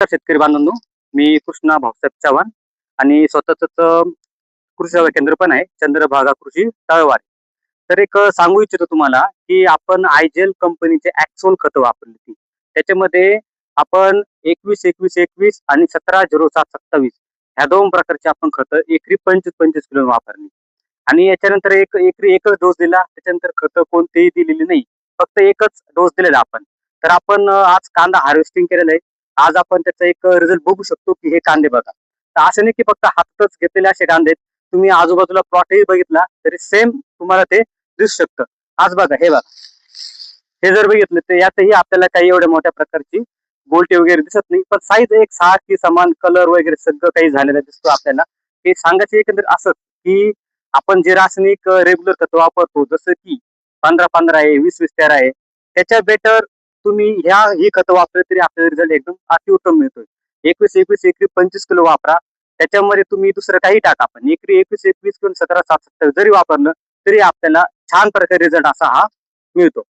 शेतकरी बांधवांनो, मी कृष्णा भाऊसाहेब चव्हाण आणि स्वतःच कृषी सेवा केंद्र पण आहे, चंद्रभागा कृषी तळवार. तर एक सांगू इच्छितो तुम्हाला, की आपण आयजेल कंपनीचे ॲक्सोल खतं वापरली ती. त्याच्यामध्ये आपण 21-21-21 आणि 17-07-27 ह्या 2 प्रकारची आपण खतं एकरी 25-25 किलो वापरली. आणि याच्यानंतर एकरी एकच डोस दिला. त्याच्यानंतर खतं कोणतेही दिलेली नाही. फक्त एकच डोस दिलेला आपण. तर आपण आज कांदा हार्वेस्टिंग केलेलं आहे. आज आपण त्याचा एक रिझल्ट बघू शकतो, की हे कांदे बघा. तर असं नाही की फक्त हातातच घेतलेले असे कांदे आहेत. तुम्ही आजूबाजूला प्लॉटही बघितला तरी सेम तुम्हाला ते दिसू शकतं. आज बघा, हे बघा. हे जर बघितलं तर यातही आपल्याला काही एवढ्या मोठ्या प्रकारची गोलटी वगैरे दिसत नाही. पण साईज एक सारखी समान कलर वगैरे सगळं काही झालेलं दिसतो आपल्याला. हे सांगायचं एकंदरीत असंच, की आपण जे रासायनिक रेग्युलर खतं वापरतो जसं की 15-15 आहे, 20-20 13 आहे. त्याच्या बेटर तुम्ही ही खतं वापरली तरी आपल्याला रिझल्ट एकदम अतिउत्तम मिळतोय. 21-21 एकरी 25 किलो वापरा. त्याच्यामध्ये तुम्ही दुसरं काही टाका. पण एकरी 21-21 किंवा 17-7-27 जरी वापरलं तरी आपल्याला छान प्रकारे रिझल्ट असा हा मिळतो.